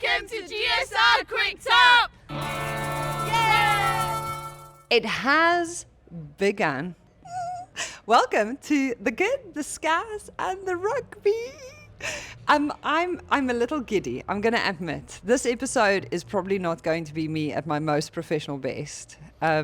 Welcome to GSR Quick Top! Yeah! It has begun. Welcome to the good, the Scaz, and the rugby. I'm a little giddy, I'm going to admit. This episode is probably not going to be me at my most professional best. I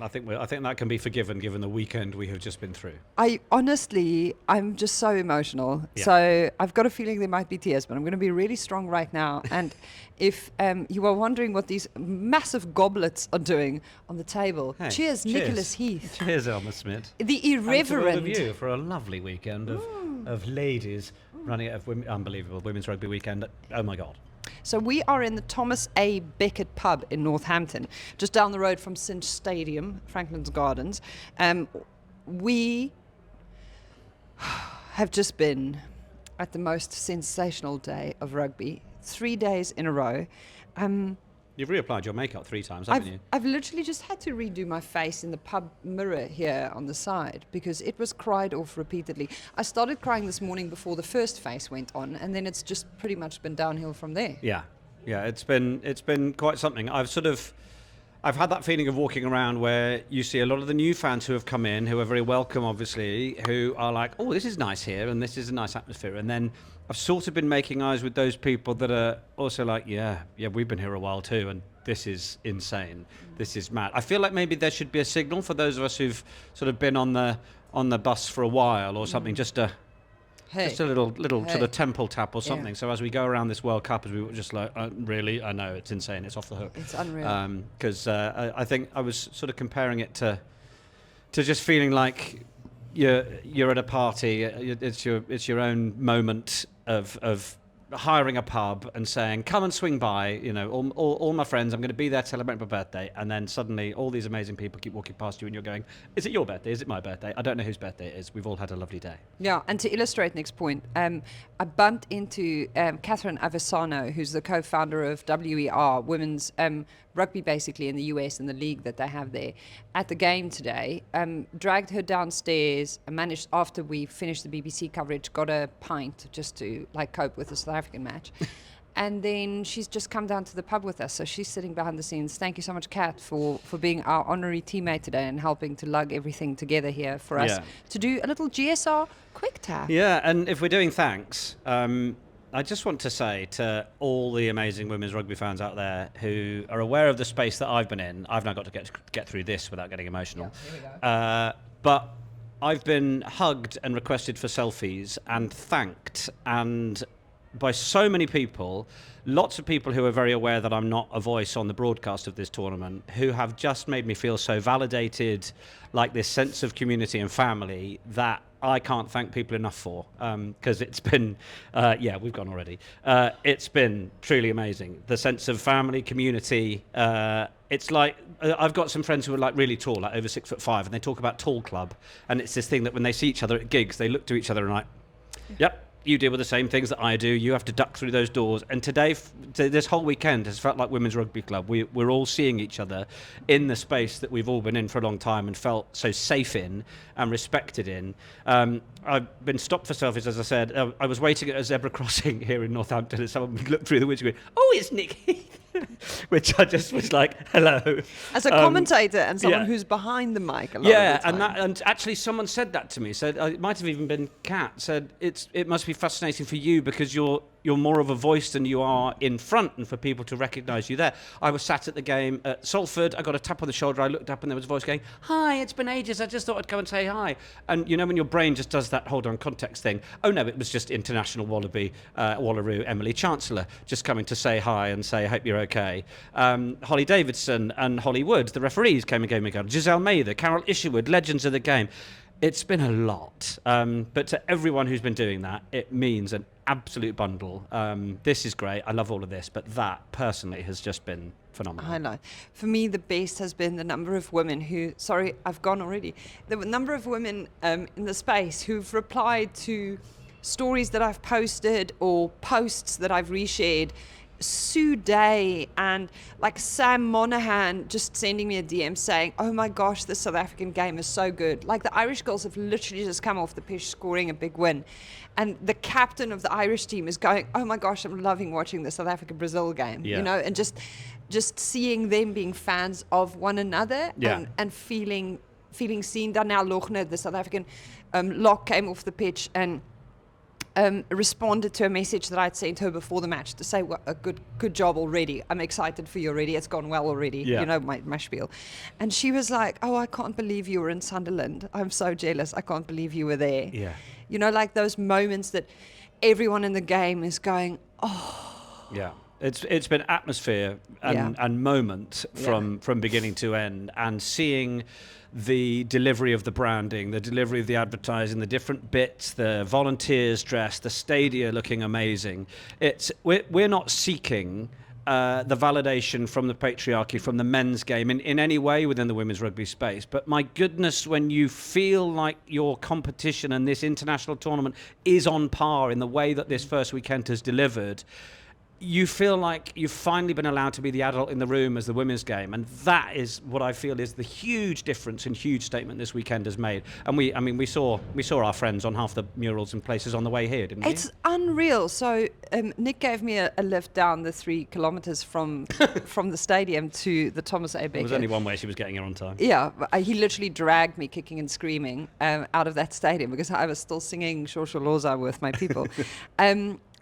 think that can be forgiven given the weekend we have just been through. I'm just so emotional. Yeah. So I've got a feeling there might be tears, but I'm going to be really strong right now. And if you are wondering what these massive goblets are doing on the table, cheers, Nicholas Heath. Cheers, Elma Smit. The irreverent. And to all of you for a lovely weekend of ladies running out of unbelievable women's rugby weekend. Oh my God. So we are in the Thomas A. Beckett pub in Northampton, just down the road from Cinch Stadium, Franklin's Gardens. We have just been at the most sensational day of rugby, 3 days in a row. You've reapplied your makeup 3 times, haven't you? I've literally just had to redo my face in the pub mirror here on the side because it was cried off repeatedly. I started crying this morning before the first face went on, and then it's just pretty much been downhill from there. Yeah, it's been quite something. I've had that feeling of walking around where you see a lot of the new fans who have come in, who are very welcome, obviously, who are like, oh, this is nice here, and this is a nice atmosphere. And then I've sort of been making eyes with those people that are also like, yeah, we've been here a while too, and this is insane. This is mad. I feel like maybe there should be a signal for those of us who've sort of been on the bus for a while or something, just a little sort of temple tap or something. Yeah. So as we go around this World Cup, as we were just like, really, I know, it's insane, it's off the hook. It's unreal. Because I think I was sort of comparing it to just feeling like you're at a party. It's your own moment of hiring a pub and saying, come and swing by, all my friends, I'm going to be there to celebrate my birthday. And then suddenly all these amazing people keep walking past you and you're going, is it your birthday? Is it my birthday? I don't know whose birthday it is. We've all had a lovely day. Yeah, and to illustrate Nick's point, I bumped into Catherine Avesano, who's the co-founder of WER, women's rugby basically in the US and the league that they have there, at the game today. Dragged her downstairs and managed, after we finished the BBC coverage, got a pint just to cope with the South African match. And then she's just come down to the pub with us, so she's sitting behind the scenes. Thank you so much, Kat, for being our honorary teammate today and helping to lug everything together here for us to do a little GSR quick tap. Yeah, and if we're doing thanks, I just want to say to all the amazing women's rugby fans out there who are aware of the space that I've been in, I've now got to get through this without getting emotional. Yeah, here we go. But I've been hugged and requested for selfies and thanked and by so many people, lots of people who are very aware that I'm not a voice on the broadcast of this tournament, who have just made me feel so validated, like this sense of community and family that I can't thank people enough for, because it's been, we've gone already. It's been truly amazing. The sense of family, community. It's like, I've got some friends who are like really tall, like over 6'5", and they talk about tall club. And it's this thing that when they see each other at gigs, they look to each other and like, yep. You deal with the same things that I do. You have to duck through those doors. And today, this whole weekend has felt like Women's Rugby Club. We're all seeing each other in the space that we've all been in for a long time and felt so safe in and respected in. I've been stopped for selfies, as I said. I was waiting at a zebra crossing here in Northampton and someone looked through the window going, oh, it's Nick Heath. Which I just was like, hello. As a commentator and someone who's behind the mic a lot of the time. And actually someone said that to me. Said it might have even been Kat. Said it must be fascinating for you because you're more of a voice than you are in front, and for people to recognise you there. I was sat at the game at Salford. I got a tap on the shoulder. I looked up and there was a voice going, "Hi, it's been ages. I just thought I'd come and say hi." And when your brain just does that hold on context thing. Oh no, it was just international Wallaby, Wallaroo, Emily Chancellor just coming to say hi and say, "I hope you're okay." Holly Davidson and Holly Wood, the referees, came and gave me a card. Giselle Mather, Carol Isherwood, legends of the game. It's been a lot, but to everyone who's been doing that, it means an absolute bundle. This is great. I love all of this, but that personally has just been phenomenal. I know. For me, the best has been the number of women who, sorry, I've gone already. The number of women in the space who've replied to stories that I've posted or posts that I've reshared Sue Day and like Sam Monaghan just sending me a DM saying, oh my gosh, the South African game is so good. Like the Irish girls have literally just come off the pitch scoring a big win. And the captain of the Irish team is going, oh my gosh, I'm loving watching the South Africa-Brazil game, Yeah. you know, and just seeing them being fans of one another Yeah. and feeling seen. Danielle Lochner, the South African lock, came off the pitch and responded to a message that I'd sent her before the match to say, well, a good job already. I'm excited for you already. It's gone well already. Yeah. You know, my spiel. And she was like, oh, I can't believe you were in Sunderland. I'm so jealous. I can't believe you were there. Yeah. You know, like those moments that everyone in the game is going, oh. Yeah. It's been atmosphere and moment from beginning to end, and seeing the delivery of the branding, the delivery of the advertising, the different bits, the volunteers dressed, the stadia looking amazing. We're not seeking the validation from the patriarchy, from the men's game in any way within the women's rugby space. But my goodness, when you feel like your competition and this international tournament is on par in the way that this first weekend has delivered, you feel like you've finally been allowed to be the adult in the room as the women's game, and that is what I feel is the huge difference and huge statement this weekend has made. And we saw our friends on half the murals and places on the way here, didn't we? It's unreal. So Nick gave me a lift down the 3 kilometers from the stadium to the Thomas A. Becker. There was only one way she was getting here on time. Yeah, he literally dragged me kicking and screaming out of that stadium because I was still singing Shosholoza with my people.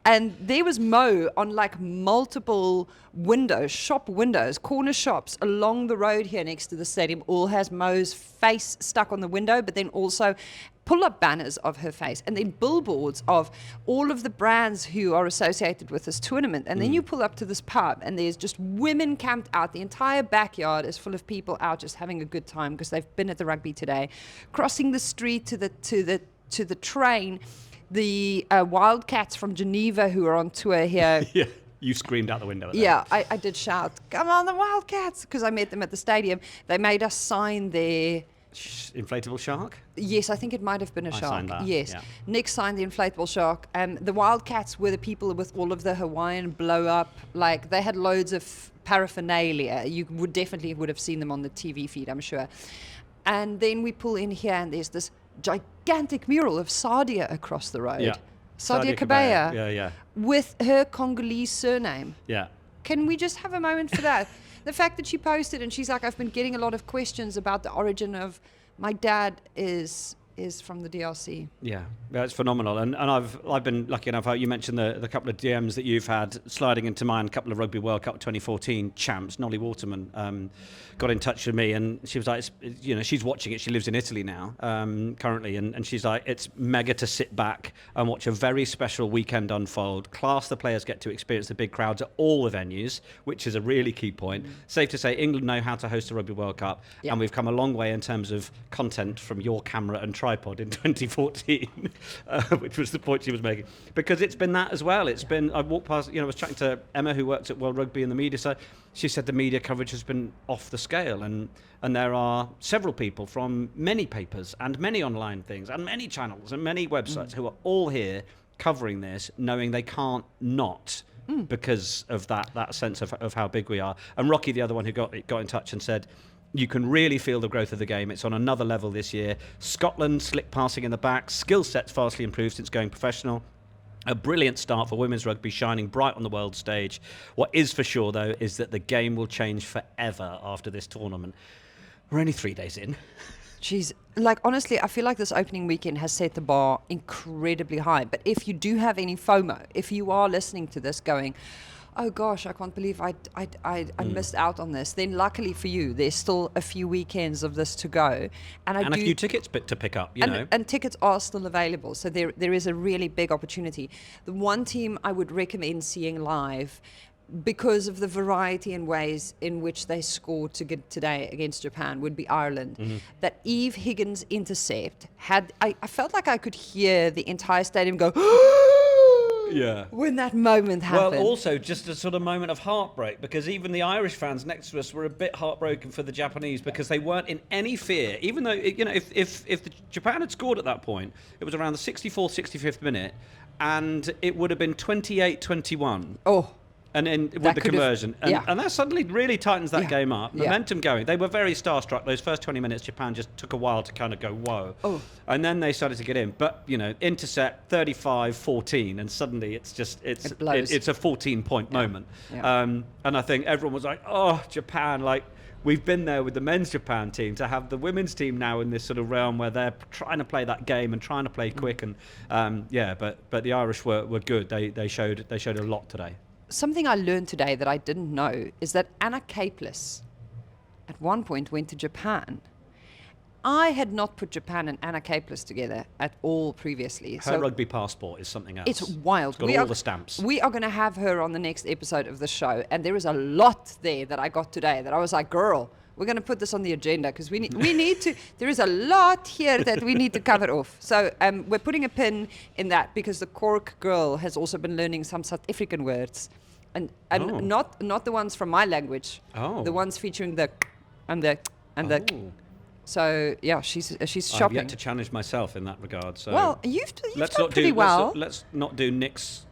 And there was Mo on like multiple windows, shop windows, corner shops along the road here next to the stadium, all has Mo's face stuck on the window, but then also pull-up banners of her face, and then billboards of all of the brands who are associated with this tournament. And then you pull up to this pub and there's just women camped out. The entire backyard is full of people out just having a good time because they've been at the rugby today. Crossing the street to the train, the Wildcats from Geneva who are on tour here. Yeah, you screamed out the window at them. Yeah, I did shout, come on the Wildcats, because I met them at the stadium. They made us sign their... Inflatable shark? Yes, I think it might have been a shark. Signed that, yes. yeah. Nick signed the inflatable shark. The Wildcats were the people with all of the Hawaiian blow-up. Like, they had loads of paraphernalia. You would have seen them on the TV feed, I'm sure. And then we pull in here and there's this gigantic mural of Sadia across the road. Yeah. Sadia Kabaya. Yeah. With her Congolese surname. Yeah. Can we just have a moment for that? The fact that she posted and she's like, I've been getting a lot of questions about the origin of my dad is from the DRC. Yeah, it's phenomenal. And I've been lucky enough, you mentioned the couple of DMs that you've had sliding into mine, a couple of Rugby World Cup 2014 champs. Nolly Waterman got in touch with me and she was like, she's watching it. She lives in Italy now, currently. And she's like, it's mega to sit back and watch a very special weekend unfold. Class the players get to experience the big crowds at all the venues, which is a really key point. Safe to say, England know how to host a Rugby World Cup. Yeah. And we've come a long way in terms of content from your camera and tripod in 2014, which was the point she was making. Because it's been that as well. It's been, I walked past, I was chatting to Emma, who works at World Rugby in the media side. She said the media coverage has been off the scale, and there are several people from many papers and many online things and many channels and many websites who are all here covering this, knowing they can't not because of that sense of how big we are. And Rocky, the other one who got in touch and said, you can really feel the growth of the game. It's on another level this year. Scotland, slick passing in the back, skill sets vastly improved since going professional. A brilliant start for women's rugby, shining bright on the world stage. What is for sure, though, is that the game will change forever after this tournament. We're only 3 days in. Jeez, like honestly, I feel like this opening weekend has set the bar incredibly high. But if you do have any FOMO, if you are listening to this going, oh gosh, I can't believe I missed out on this, then luckily for you, there's still a few weekends of this to go. And a few tickets to pick up, you know. And tickets are still available, so there is a really big opportunity. The one team I would recommend seeing live, because of the variety and ways in which they scored today against Japan, would be Ireland. That Eve Higgins intercept I felt like I could hear the entire stadium go, yeah, when that moment happened. Well, also just a sort of moment of heartbreak, because even the Irish fans next to us were a bit heartbroken for the Japanese, because they weren't in any fear, even though, if the Japan had scored at that point, it was around the 64th, 65th minute, and it would have been 28-21. Oh. And then with That the could've- conversion. And that suddenly really tightens that Yeah. game up. Yeah. Momentum going. They were very starstruck. Those first 20 minutes, Japan just took a while to kind of go, whoa. Oh. And then they started to get in. But, intercept 35-14, and suddenly It blows. it's a 14-point moment. Yeah. And I think everyone was like, oh, Japan, like, we've been there with the men's Japan team. To have the women's team now in this sort of realm where they're trying to play that game and trying to play quick. And, but the Irish were good. They showed a lot today. Something I learned today that I didn't know is that Anna Capeless at one point went to Japan. I had not put Japan and Anna Capeless together at all previously. Her rugby passport is something else. It's wild. It's got all the stamps. We are going to have her on the next episode of the show, and there is a lot there that I got today that I was like, girl, we're going to put this on the agenda because we need to. There is a lot here that we need to cover off. So we're putting a pin in that because the Cork girl has also been learning some South African words, and not the ones from my language. Oh. The ones featuring the and the. Oh. So yeah, she's I've shopping. yet to challenge myself in that regard. So Well, you've done pretty do, well. Let's not do Nick's.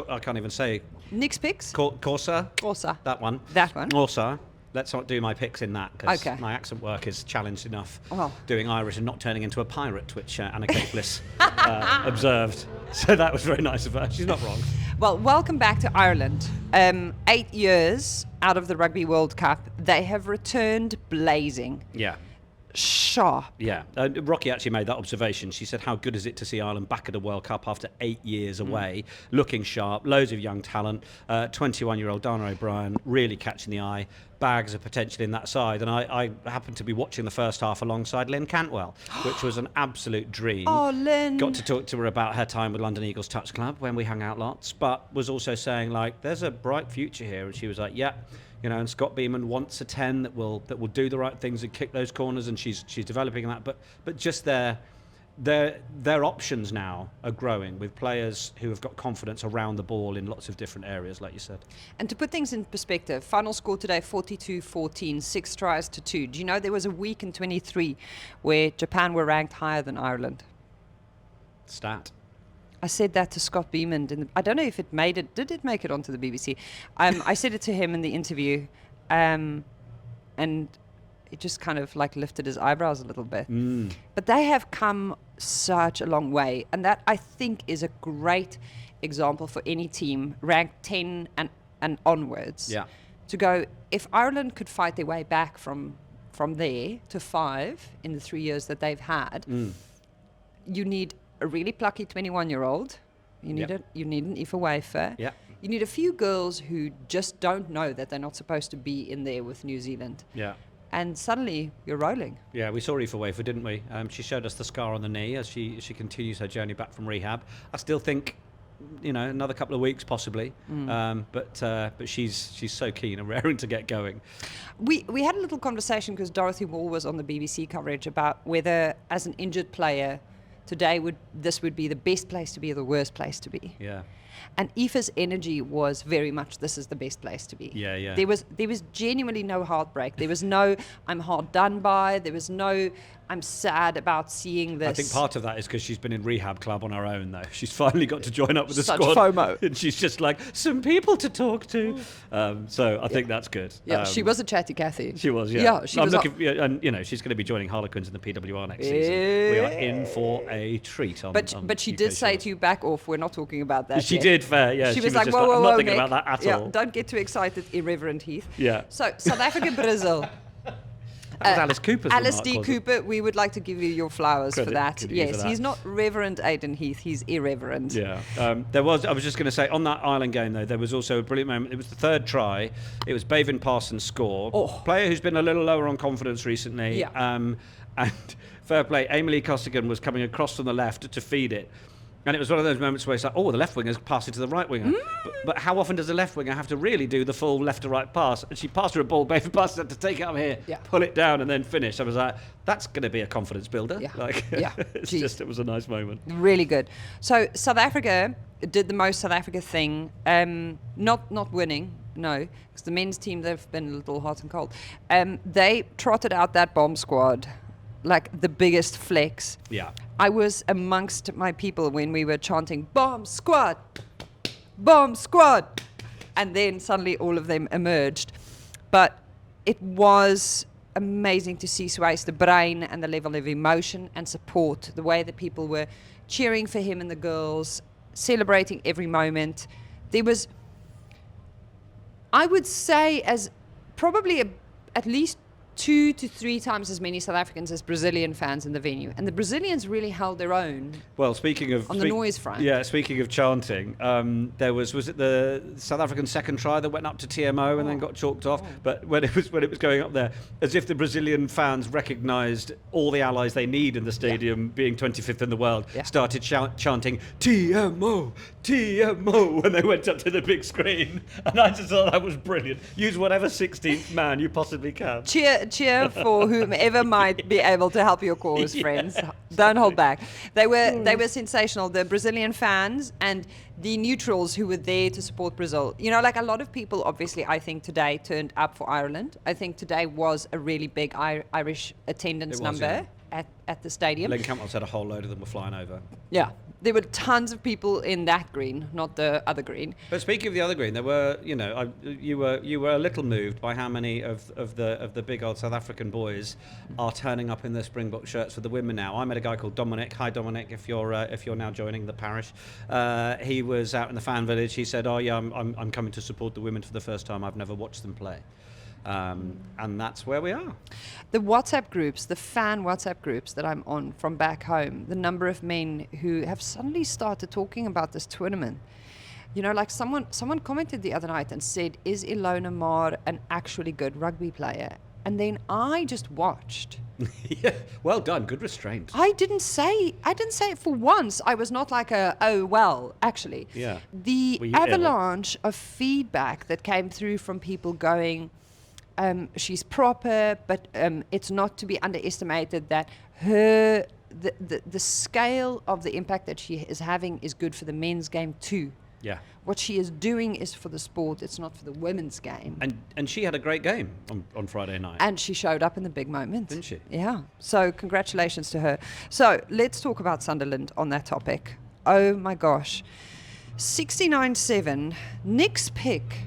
I can't even say Nick's picks. Corsa. Corsa. That one. That one. Corsa. Let's not do my picks in that because Okay. my accent work is challenged enough. Well. Doing Irish and not turning into a pirate, which Anna Capeless observed. So that was very nice of her. She's not wrong. Well, welcome back to Ireland. 8 years out of the Rugby World Cup, they have returned blazing. Yeah. Sharp. Yeah, Rocky actually made that observation. She said, how good is it to see Ireland back at the World Cup after 8 years away, looking sharp, loads of young talent, 21-year-old Dana O'Brien really catching the eye, bags of potential in that side. And I happened to be watching the first half alongside Lynn Cantwell, which was an absolute dream. Oh, Lynn. Got to talk to her about her time with London Eagles Touch Club when we hung out lots, but was also saying, like, there's a bright future here. And she was like, yeah. And Scott Beeman wants a 10 that will do the right things and kick those corners, and she's developing that. But just their options now are growing with players who have got confidence around the ball in lots of different areas, like you said. And to put things in perspective, final score today 42-14, 6 tries to 2. Do you know there was a week in 23 where Japan were ranked higher than Ireland? Stat. I said that to Scott Beeman. I don't know if it made it. Did it make it onto the BBC? I said it to him in the interview, and it just kind of like lifted his eyebrows a little bit. But they have come such a long way, and that I think is a great example for any team ranked 10 and onwards. Yeah. To go, if Ireland could fight their way back from there to 5 in the 3 years that they've had, you need a really plucky 21-year-old. You need an Aoife Wafer. Yeah. You need a few girls who just don't know that they're not supposed to be in there with New Zealand. Yeah. And suddenly you're rolling. Yeah, we saw Aoife Wafer, didn't we? She showed us the scar on the knee as she continues her journey back from rehab. I still think, another couple of weeks possibly. But she's so keen and raring to get going. We had a little conversation because Dorothy Wall was on the BBC coverage about whether, as an injured player, today this would be the best place to be or the worst place to be. Yeah. And Aoife's energy was very much, this is the best place to be. Yeah, yeah. There was genuinely no heartbreak. There was no, I'm hard done by. There was no, I'm sad about seeing this. I think part of that is because she's been in rehab club on her own, though. She's finally got to join up with the Such squad. FOMO. And she's just like, some people to talk to. So I think that's good. Yeah, she was a chatty Cathy. She was, yeah. Yeah, she I'm was. looking, and she's going to be joining Harlequins in the PWR next season. We are in for a treat. But she did say to you, back off. We're not talking about that. She yet. did, fair. Yeah, She was like, just whoa, whoa, I'm whoa, not thinking Nick. about that at all. Don't get too excited, irreverent Heath. Yeah. So South Africa, Brazil. That was Alice Cooper's Alice remark, D. wasn't it? Cooper, we would like to give you your flowers Credit, for that. credit you Yes, for that. he's not Reverend Aidan Heath, he's irreverent. Yeah. I was just going to say, on that Ireland game, though, there was also a brilliant moment. It was the third try. It was Bavin Parsons' score. Oh. Player who's been a little lower on confidence recently. Yeah. And fair play, Emily Costigan was coming across from the left to feed it. And it was one of those moments where it's like, oh, the left winger's passed it to the right winger. But how often does the left winger have to really do the full left to right pass? And she passed her a ball, Bavin Parsons had to take it up here, pull it down, and then finish. I was like, that's going to be a confidence builder. Yeah. It was a nice moment. Really good. So South Africa did the most South Africa thing, not winning, no, because the men's team, they've been a little hot and cold. They trotted out that bomb squad like the biggest flex. Yeah. I was amongst my people when we were chanting, bomb squad, bomb squad. And then suddenly all of them emerged. But it was amazing to see Sway's, the brain and the level of emotion and support, the way that people were cheering for him and the girls, celebrating every moment. There was, I would say, as probably at least 2 to 3 times as many South Africans as Brazilian fans in the venue. And the Brazilians really held their own. Well, speaking of... on the noise front. Yeah, speaking of chanting, there was it the South African second try that went up to TMO and then got chalked off? But when it was going up there, as if the Brazilian fans recognised all the allies they need in the stadium, being 25th in the world, started chanting, TMO, TMO, when they went up to the big screen. And I just thought that was brilliant. Use whatever 16th man you possibly can. Cheer for whomever might be able to help your cause, friends. Don't hold back. They were sensational. The Brazilian fans and the neutrals who were there to support Brazil. You know, like a lot of people, obviously, I think today turned up for Ireland. I think today was a really big Irish attendance number at the stadium. Len Campbell said a whole load of them were flying over. Yeah. There were tons of people in that green, not the other green. But speaking of the other green, there were, you know, you were a little moved by how many of the big old South African boys are turning up in their Springbok shirts for the women now. I met a guy called Dominic. Hi, Dominic. If you're now joining the parish, he was out in the fan village. He said, "Oh yeah, I'm coming to support the women for the first time. I've never watched them play." And that's where we are. The WhatsApp groups, the fan WhatsApp groups that I'm on from back home, the number of men who have suddenly started talking about this tournament. You know, like someone commented the other night and said, "Is Ilona Maar an actually good rugby player?" And then I just watched. Yeah, well done, good restraint. I didn't say it for once. I was not like oh well, actually. Yeah. The avalanche of feedback that came through from people going, she's proper, but it's not to be underestimated that the scale of the impact that she is having is good for the men's game too. Yeah. What she is doing is for the sport, it's not for the women's game. And she had a great game on Friday night. And she showed up in the big moment. Didn't she? Yeah. So congratulations to her. So let's talk about Sunderland on that topic. Oh my gosh. 69-7, Nick's pick.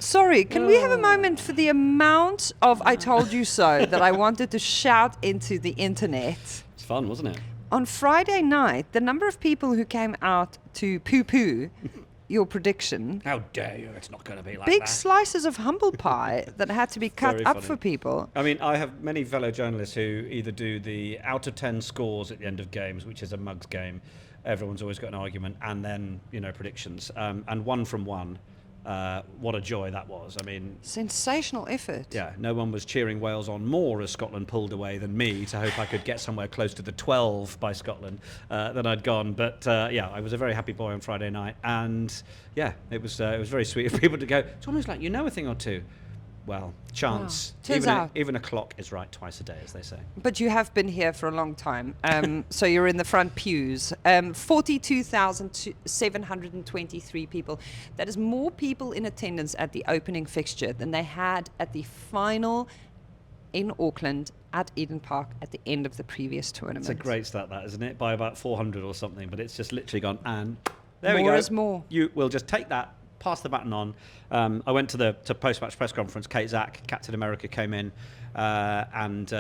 Sorry, can we have a moment for the amount of I told you so that I wanted to shout into the internet? It's fun, wasn't it? On Friday night, the number of people who came out to poo-poo your prediction. How dare you? It's not going to be like big that. slices of humble pie that had to be cut Very up funny. for people. I mean, I have many fellow journalists who either do the out of 10 scores at the end of games, which is a mugs game. Everyone's always got an argument, and then, you know, predictions. And one from one. What a joy that was. I mean, sensational effort. Yeah, no one was cheering Wales on more as Scotland pulled away than me to hope I could get somewhere close to the 12 by Scotland than I'd gone. But yeah, I was a very happy boy on Friday night, and yeah, it was very sweet of people to go, it's almost like you know a thing or two. Well, chance. Wow. Turns out. Even a clock is right twice a day, as they say. But you have been here for a long time, so you're in the front pews. 42,723 people. That is more people in attendance at the opening fixture than they had at the final in Auckland at Eden Park at the end of the previous tournament. It's a great stat, that, isn't it? By about 400 or something, but it's just literally gone, and there we go. More is more. We'll just take that, pass the baton on. I went to the post-match press conference. Kate Zack, Captain America, came in and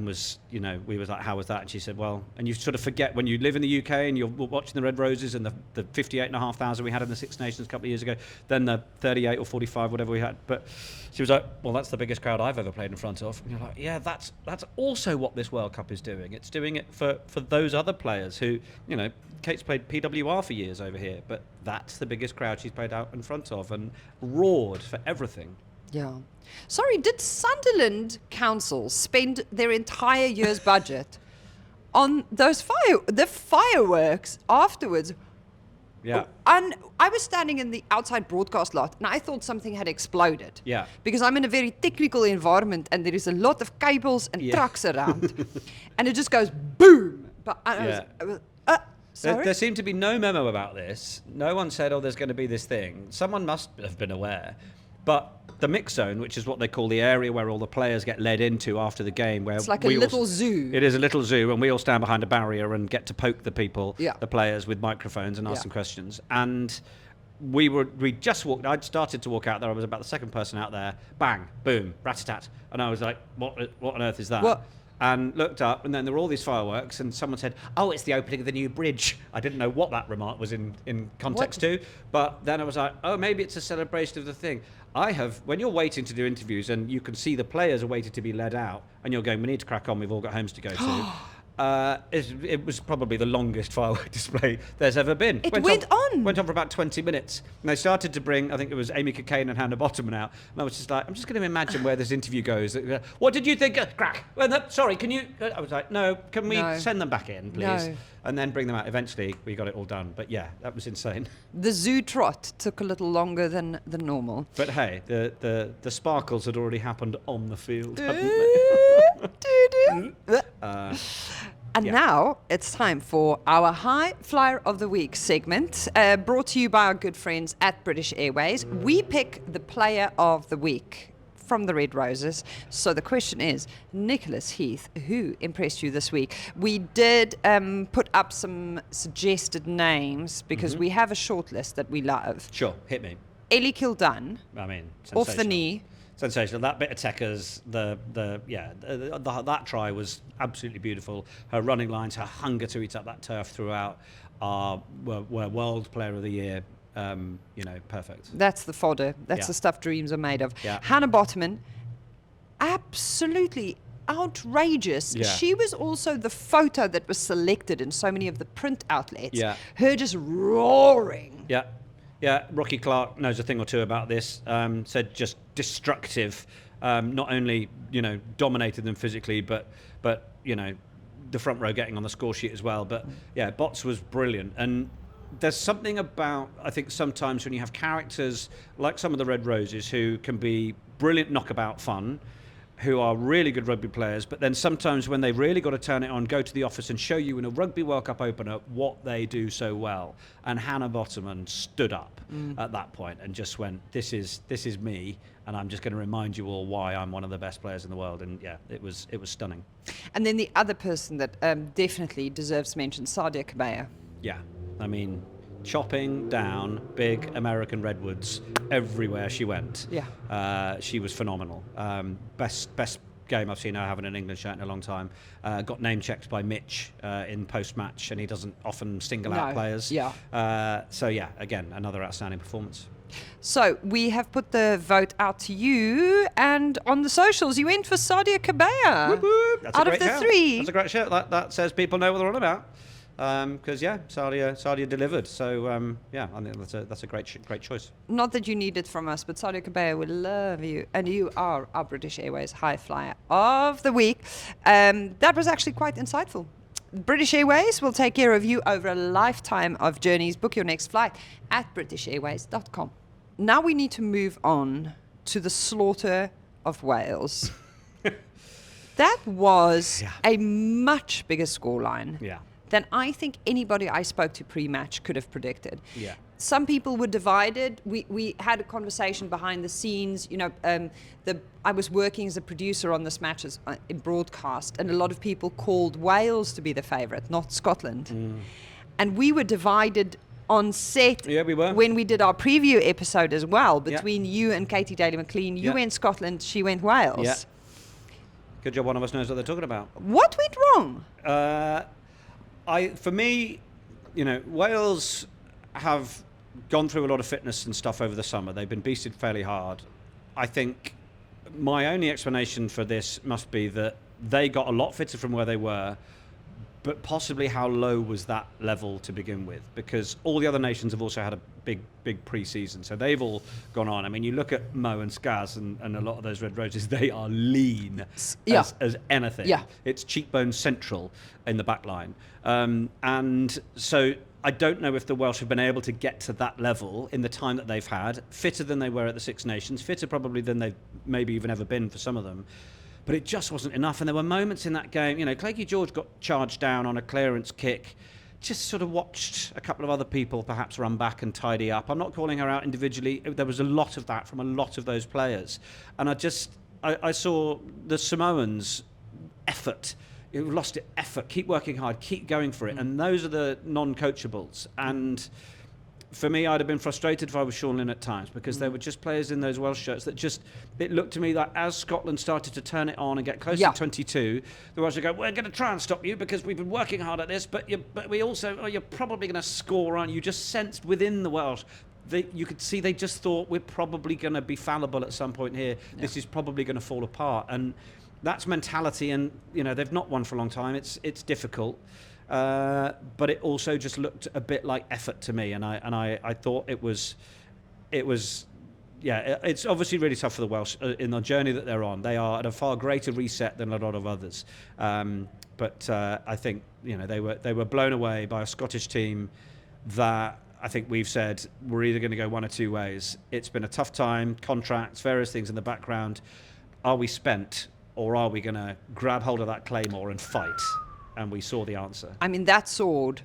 was, you know, we was like, how was that? And she said, well, and you sort of forget when you live in the UK and you're watching the Red Roses and the 58,500 we had in the Six Nations a couple of years ago, then the 38 or 45, whatever we had. But she was like, well, that's the biggest crowd I've ever played in front of. And you're like, yeah, that's also what this World Cup is doing. It's doing it for those other players who, you know, Kate's played PWR for years over here, but that's the biggest crowd she's played out in front of and roared for everything. Yeah. Sorry, did Sunderland Council spend their entire year's budget on those the fireworks afterwards? Yeah. And I was standing in the outside broadcast lot and I thought something had exploded. Yeah. Because I'm in a very technical environment and there is a lot of cables and trucks around. And it just goes boom. But I was sorry? There seemed to be no memo about this. No one said, oh, there's going to be this thing. Someone must have been aware. But the mix zone, which is what they call the area where all the players get led into after the game, where it's like a little zoo. It is a little zoo, and we all stand behind a barrier and get to poke the people, the players, with microphones and ask them questions. And we just walked. I'd started to walk out there. I was about the second person out there. Bang, boom, rat-a-tat, and I was like, "What on earth is that?" What? And looked up, and then there were all these fireworks, and someone said, "Oh, it's the opening of the new bridge." I didn't know what that remark was in context to, but then I was like, "Oh, maybe it's a celebration of the thing." When you're waiting to do interviews, and you can see the players are waiting to be led out, and you're going, "We need to crack on. We've all got homes to go to." It was probably the longest firework display there's ever been. It went on for about 20 minutes. And they started to bring, I think it was Amy Cockayne and Hannah Bottoman out. And I was just like, I'm just going to imagine where this interview goes. What did you think? Crack. Well, no, sorry, can you? I was like, no, can we send them back in, please? No. And then bring them out. Eventually, we got it all done. But yeah, that was insane. The zoo trot took a little longer than normal. But hey, the sparkles had already happened on the field, hadn't they? And now it's time for our High Flyer of the Week segment, brought to you by our good friends at British Airways. We pick the Player of the Week from the Red Roses. So the question is, Nicholas Heath, who impressed you this week? We did put up some suggested names because we have a short list that we love. Sure, hit me. Ellie Kildun, I mean, off the knee. Sensational. That bit of Tekka's, that try was absolutely beautiful. Her running lines, her hunger to eat up that turf throughout were World Player of the Year. Perfect. That's the fodder. That's the stuff dreams are made of. Yeah. Hannah Bottoman, absolutely outrageous. Yeah. She was also the photo that was selected in so many of the print outlets. Yeah. Her just roaring. Yeah. Yeah, Rocky Clark knows a thing or two about this. Said just destructive. Not only dominated them physically, but the front row getting on the score sheet as well. But yeah, Bots was brilliant. And there's something about, I think sometimes when you have characters like some of the Red Roses who can be brilliant knockabout fun, who are really good rugby players, but then sometimes when they've really got to turn it on, go to the office and show you in a Rugby World Cup opener what they do so well. And Hannah Bottoman stood up at that point and just went, this is me, and I'm just going to remind you all why I'm one of the best players in the world. And yeah, it was stunning. And then the other person that definitely deserves mention, Sadia Kabaya. Yeah, I mean, chopping down big American redwoods everywhere she went. Yeah. She was phenomenal. Best game I've seen her have in an England shirt in a long time. Got name checked by Mitch in post-match, and he doesn't often single out players. Yeah. So yeah, again, another outstanding performance. So we have put the vote out to you, and on the socials, you went for Sadia Kabaya. Whoop, whoop. That's out a of great the shout. three. That's a great shout. That says people know what they're on about. Because Sadia delivered. So I think that's a great choice. Not that you need it from us, but Sadia Kabaya will love you, and you are our British Airways High Flyer of the Week. That was actually quite insightful. British Airways will take care of you over a lifetime of journeys. Book your next flight at britishairways.com. Now we need to move on to the slaughter of Wales. That was a much bigger scoreline. Yeah. Than I think anybody I spoke to pre-match could have predicted. Yeah. Some people were divided. We had a conversation behind the scenes. I was working as a producer on this match in broadcast, and a lot of people called Wales to be the favourite, not Scotland. And we were divided on set. Yeah, we were. When we did our preview episode as well, between you and Katie Daly-McLean. You went Scotland, she went Wales. Yeah. Good job one of us knows what they're talking about. What went wrong? For me, Wales have gone through a lot of fitness and stuff over the summer. They've been beasted fairly hard. I think my only explanation for this must be that they got a lot fitter from where they were, but possibly how low was that level to begin with? Because all the other nations have also had a big pre-season, so they've all gone on. I mean, you look at Mo and Scaz and a lot of those Red Roses, they are lean as anything. Yeah. It's cheekbone central in the back line. And so I don't know if the Welsh have been able to get to that level in the time that they've had, fitter than they were at the Six Nations, fitter probably than they've maybe even ever been for some of them. But it just wasn't enough. And there were moments in that game, Cleggie George got charged down on a clearance kick, just sort of watched a couple of other people perhaps run back and tidy up. I'm not calling her out individually. There was a lot of that from a lot of those players. And I saw the Samoans' effort. You've lost it, effort, keep working hard, keep going for it. And those are the non-coachables. And for me, I'd have been frustrated if I was Sean Lynn at times, because there were just players in those Welsh shirts that just, it looked to me like as Scotland started to turn it on and get close to 22, the Welsh would go, we're going to try and stop you because we've been working hard at this, but we also, you're probably going to score, aren't you? You just sensed within the Welsh, you could see they just thought, we're probably going to be fallible at some point here. Yeah. This is probably going to fall apart. And that's mentality, and they've not won for a long time. It's difficult. But it also just looked a bit like effort to me, and I thought it was, it's obviously really tough for the Welsh in the journey that they're on. They are at a far greater reset than a lot of others, but I think they were blown away by a Scottish team that I think we've said we're either going to go one or two ways. It's been a tough time, contracts, various things in the background. Are we spent, or are we going to grab hold of that claymore and fight? And we saw the answer. I mean, that sword,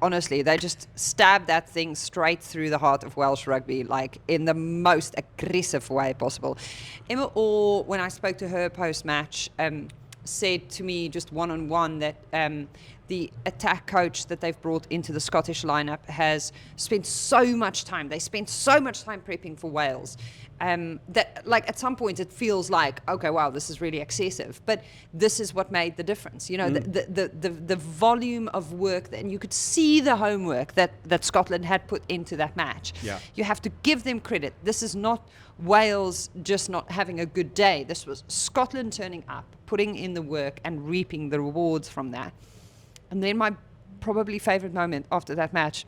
honestly, they just stabbed that thing straight through the heart of Welsh rugby, in the most aggressive way possible. Emma Orr, when I spoke to her post-match, said to me just one-on-one that the attack coach that they've brought into the Scottish lineup has spent so much time. They spent so much time prepping for Wales. That at some point it feels like, okay, wow, this is really excessive, but this is what made the difference. The volume of work, and you could see the homework that Scotland had put into that match. Yeah. You have to give them credit. This is not Wales just not having a good day. This was Scotland turning up, putting in the work and reaping the rewards from that. And then my probably favourite moment after that match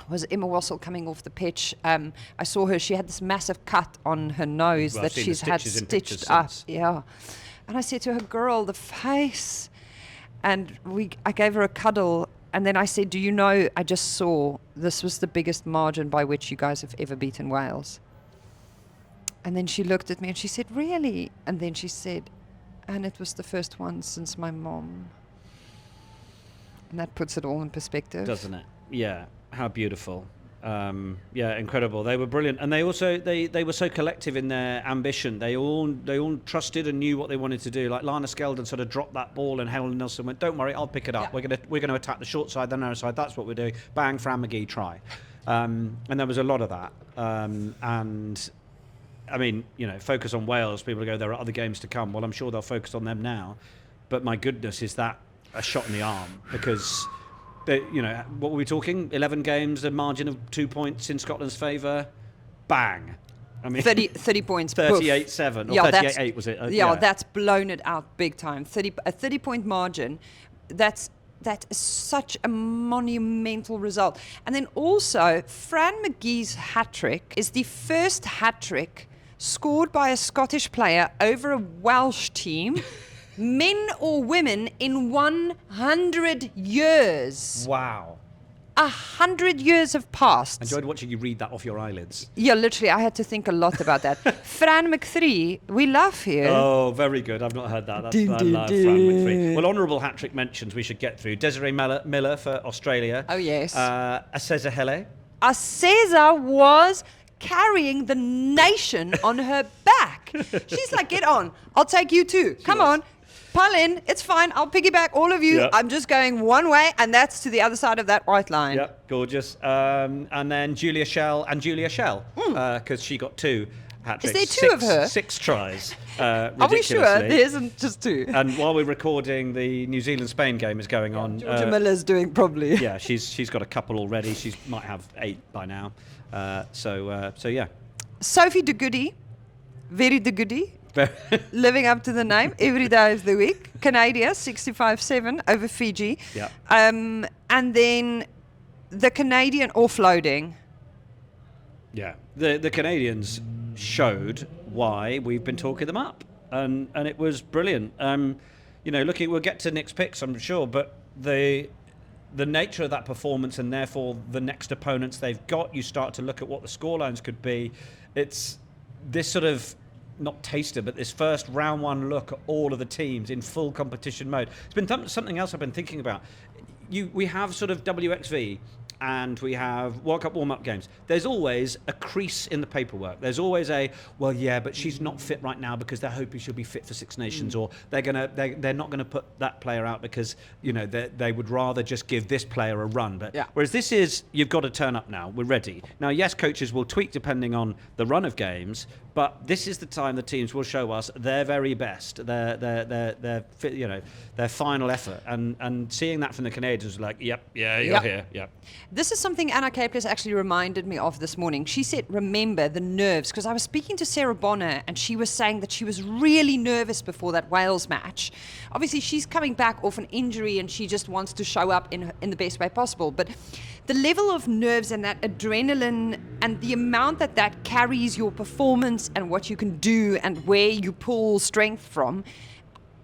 was Emma Wassell coming off the pitch. I saw her, she had this massive cut on her nose that she's had stitched up. Yeah. And I said to her, girl, the face. And I gave her a cuddle, and then I said, do you know, I just saw this was the biggest margin by which you guys have ever beaten Wales. And then she looked at me and she said, really? And then she said, and it was the first one since my mom. And that puts it all in perspective. Doesn't it? Yeah. How beautiful. Incredible. They were brilliant, and they also they were so collective in their ambition. They all trusted and knew what they wanted to do. Like Lana Skeldon sort of dropped that ball, and Helen Nelson went, "Don't worry, I'll pick it up. Yeah. We're gonna attack the short side, the narrow side. That's what we're doing. Bang, Fran McGee, try." And there was a lot of that. And I mean, focus on Wales. People go, there are other games to come. Well, I'm sure they'll focus on them now. But my goodness, is that a shot in the arm? Because what were we talking? 11 games, a margin of 2 points in Scotland's favour. Bang. I mean, 30 points. 38-7 or 38-8 was it? That's blown it out big time. A 30-point margin. That is such a monumental result. And then also, Fran McGee's hat-trick is the first hat-trick scored by a Scottish player over a Welsh team, men or women, in 100 years. Wow. 100 years have passed. I enjoyed watching you read that off your eyelids. Yeah, literally, I had to think a lot about that. Fran McThree, we love here. Oh, very good. I've not heard that. I love Fran McThree. Well, honourable hat-trick mentions we should get through. Desiree Miller for Australia. Oh, yes. Aceza Hele. Aceza was carrying the nation on her back. She's like, get on. I'll take you too. Come on. Pile in. It's fine. I'll piggyback all of you. Yep. I'm just going one way, and that's to the other side of that white line. Yep, gorgeous. And then Julia Schell, because she got 2 hat-tricks. Is there 2 of her? 6 tries. Are we sure there isn't just 2? And while we're recording, the New Zealand-Spain game is going on. Georgia Miller's doing probably. Yeah, she's got a couple already. She might have 8 by now. So yeah. Sophie de Goody, very de Goody. Living up to the name every day of the week. Canada 65-7 over Fiji. Yeah. And then the Canadian offloading. Yeah. The Canadians showed why we've been talking them up, and it was brilliant. We'll get to Nick's picks, I'm sure, but the nature of that performance, and therefore the next opponents they've got, you start to look at what the scorelines could be. It's this sort of, not taster, but this first round 1 look at all of the teams in full competition mode. It's been something else I've been thinking about. We have sort of WXV and we have World Cup warm-up games, there's always a crease in the paperwork. There's always but she's not fit right now because they're hoping she'll be fit for Six Nations, or they're not gonna put that player out because they would rather just give this player a run. But whereas this is, you've got to turn up now. We're ready now. Yes, coaches will tweak depending on the run of games, but this is the time the teams will show us their very best, their final effort, and seeing that from the Canadians was like, you're here. Yep. This is something Anna Capeless actually reminded me of this morning. She said, remember the nerves, because I was speaking to Sarah Bonner and she was saying that she was really nervous before that Wales match. Obviously, she's coming back off an injury and she just wants to show up in the best way possible. But the level of nerves and that adrenaline and the amount that carries your performance and what you can do and where you pull strength from,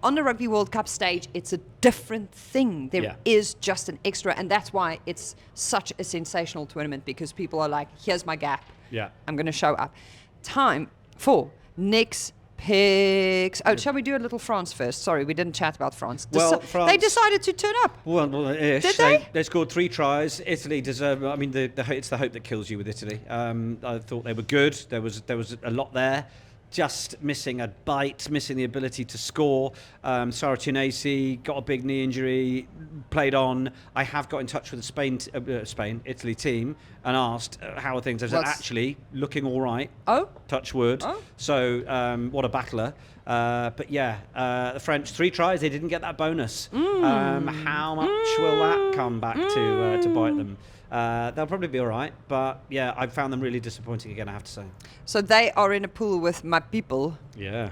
on the Rugby World Cup stage, it's a different thing. There is just an extra, and that's why it's such a sensational tournament, because people are like, here's my gap. Yeah. I'm going to show up. Time for next picks. Oh, shall we do a little France first? Sorry, we didn't chat about France. France, they decided to turn up. Well, ish. Did they? They scored 3 tries. Italy deserve. I mean, it's the hope that kills you with Italy. I thought they were good. There was a lot there. Just missing a bite, missing the ability to score. Scarratt got a big knee injury, played on. I have got in touch with the Italy team and asked how are things. They said actually looking all right. Oh, touch wood. Oh. So what a battler. But the French 3 tries. They didn't get that bonus. How much will that come back to bite them? They'll probably be all right, but I found them really disappointing again, I have to say. So they are in a pool with my people. Yeah.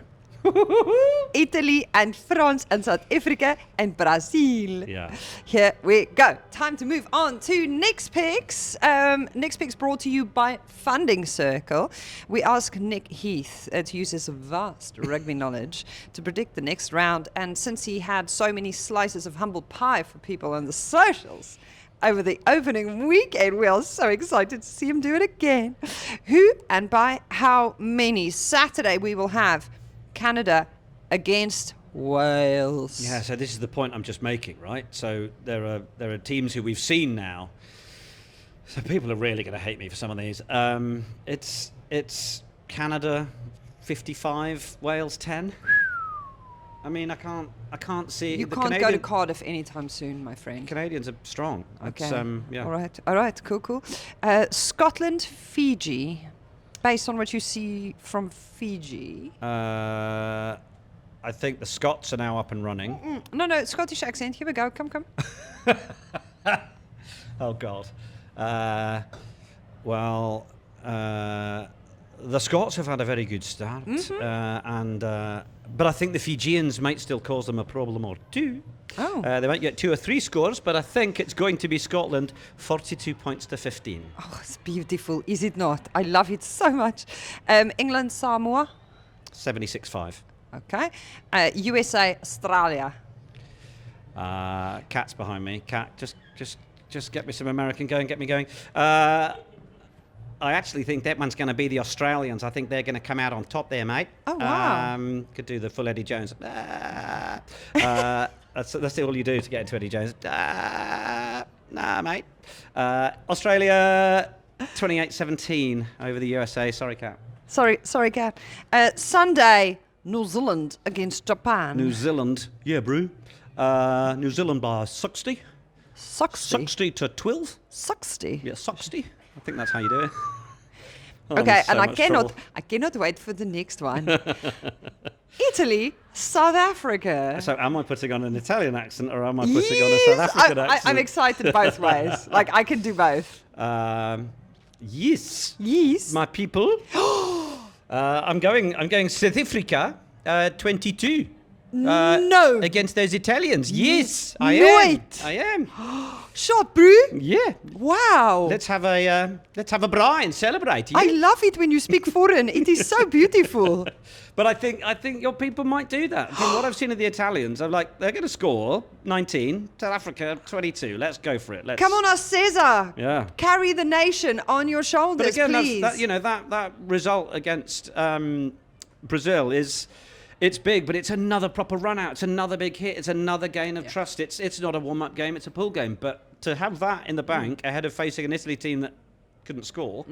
Italy and France and South Africa and Brazil. Yeah. Here we go. Time to move on to next picks. Next picks brought to you by Funding Circle. We ask Nick Heath to use his vast rugby knowledge to predict the next round. And since he had so many slices of humble pie for people on the socials over the opening weekend, we are so excited to see him do it again. Who and by how many? Saturday we will have Canada against Wales. Yeah, so this is the point I'm just making, right? So there are teams who we've seen now. So people are really going to hate me for some of these. It's Canada 55, Wales 10. I mean, I can't see. You can't go to Cardiff anytime soon, my friend. Canadians are strong. Okay. Yeah. All right. Cool. Scotland, Fiji. Based on what you see from Fiji. I think the Scots are now up and running. No, Scottish accent. Here we go. Come. Oh God. The Scots have had a very good start, but I think the Fijians might still cause them a problem or two. Oh. They might get 2 or 3 scores, but I think it's going to be Scotland 42 points to 15. Oh, it's beautiful, is it not? I love it so much. England, Samoa? 76-5. Okay. USA, Australia? Cat's behind me. Cat, just get me some American going, get me going. I actually think that one's going to be the Australians. I think they're going to come out on top there, mate. Oh, wow. Could do the full Eddie Jones. That's all you do to get into Eddie Jones. Nah, mate. Australia 28-17 over the USA. Sorry, Cat. Sorry, Cat. Sunday, New Zealand against Japan. New Zealand. Yeah, bro. New Zealand by 60. 60 to 12. 60? Yeah, 60. I think that's how you do it. Okay, and I cannot wait for the next one. Italy, South Africa. So am I putting on an Italian accent or am I putting on a South African accent? I'm excited both ways. Like, I can do both. Yes. Yes. My people. I'm going South Africa 22. No. Against those Italians. Yes, I am. Shot, bro. Yeah. Wow. Let's have a braai and celebrate. Yeah? I love it when you speak foreign. It is so beautiful. But I think your people might do that. From what I've seen of the Italians, I'm like, they're going to score 19, South Africa 22. Let's go for it. Come on, us Cesar. Yeah. Carry the nation on your shoulders, but again, please. that result against Brazil is. It's big, but it's another proper run out. It's another big hit. It's another gain of trust. It's not a warm-up game. It's a pool game. But to have that in the bank ahead of facing an Italy team that couldn't score.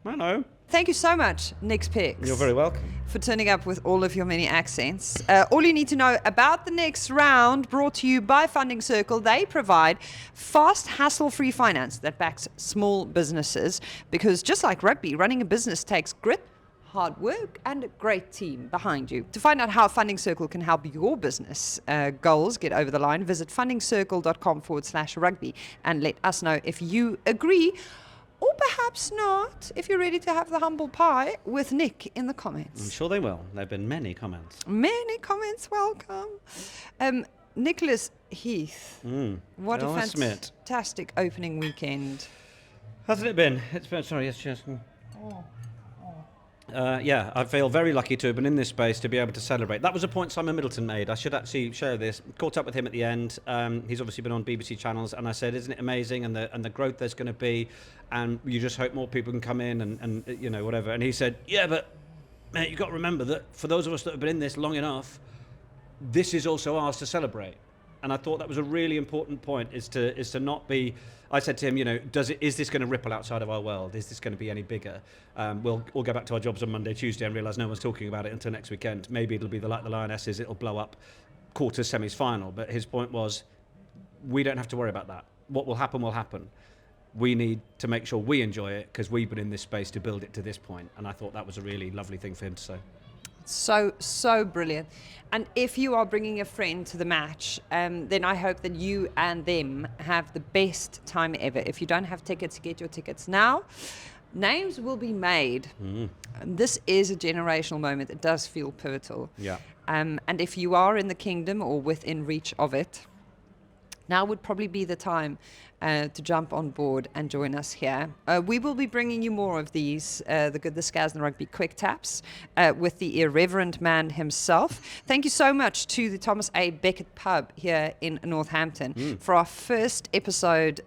I know. Thank you so much, Nick's Picks. You're very welcome. For turning up with all of your many accents. All you need to know about the next round, brought to you by Funding Circle. They provide fast, hassle-free finance that backs small businesses, because just like rugby, running a business takes grit, hard work, and a great team behind you. To find out how Funding Circle can help your business goals get over the line, visit fundingcircle.com/rugby and let us know if you agree, or perhaps not, if you're ready to have the humble pie with Nick in the comments. I'm sure they will. There have been many comments. Many comments, welcome. Nicholas Heath, what Elma a Smit. fantastic opening weekend. Hasn't it been? It's been, sorry, yes, yes. Yeah, I feel very lucky to have been in this space to be able to celebrate. That was a point Simon Middleton made. I should actually share this. Caught up with him at the end. He's obviously been on BBC channels, and I said, "Isn't it amazing?" And the growth there's going to be, and you just hope more people can come in and you know, whatever. And he said, "Yeah, but mate, you've got to remember that for those of us that have been in this long enough, this is also ours to celebrate." And I thought that was a really important point, is to not be. I said to him, you know, is this going to ripple outside of our world? Is this going to be any bigger? We'll all go back to our jobs on Monday, Tuesday, and realise no one's talking about it until next weekend. Maybe it'll be like the Lionesses, it'll blow up quarters, semis, final. But his point was, we don't have to worry about that. What will happen will happen. We need to make sure we enjoy it, because we've been in this space to build it to this point. And I thought that was a really lovely thing for him to say. So brilliant. And if you are bringing a friend to the match, then I hope that you and them have the best time ever. If you don't have tickets, get your tickets now. Names will be made. This is a generational moment. It does feel pivotal. Yeah. And if you are in the kingdom or within reach of it, now would probably be the time to jump on board and join us here. We will be bringing you more of these, the Scaz The Rugby quick taps with the irreverent man himself. Thank you so much to the Thomas A. Beckett pub here in Northampton for our first episode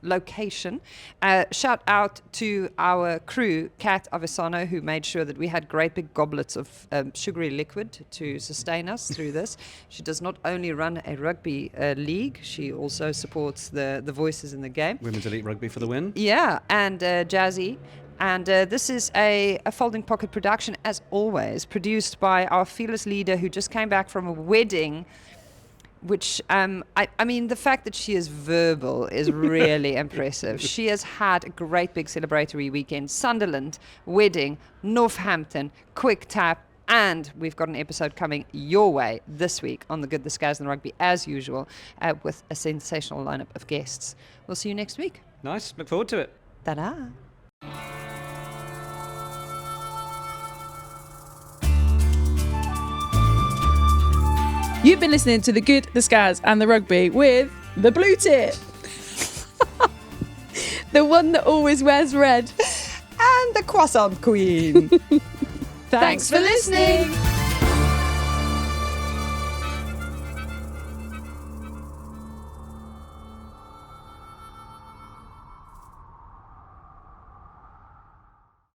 location. Shout out to our crew, Kat Avesano, who made sure that we had great big goblets of sugary liquid to sustain us through this. She does not only run a rugby league, she also supports the voices in the game. Women's Elite Rugby for the win. Yeah, and Jazzy. And this is a Folding Pocket production, as always, produced by our fearless leader who just came back from a wedding, which, I mean, the fact that she is verbal is really impressive. She has had a great big celebratory weekend. Sunderland, wedding, Northampton, quick tap, and we've got an episode coming your way this week on the Scaz and the Rugby, as usual, with a sensational lineup of guests. We'll see you next week. Nice. Look forward to it. Ta-da. You've been listening to The Good, The Scaz and The Rugby with the blue tip. The one that always wears red. And the croissant queen. Thanks for listening.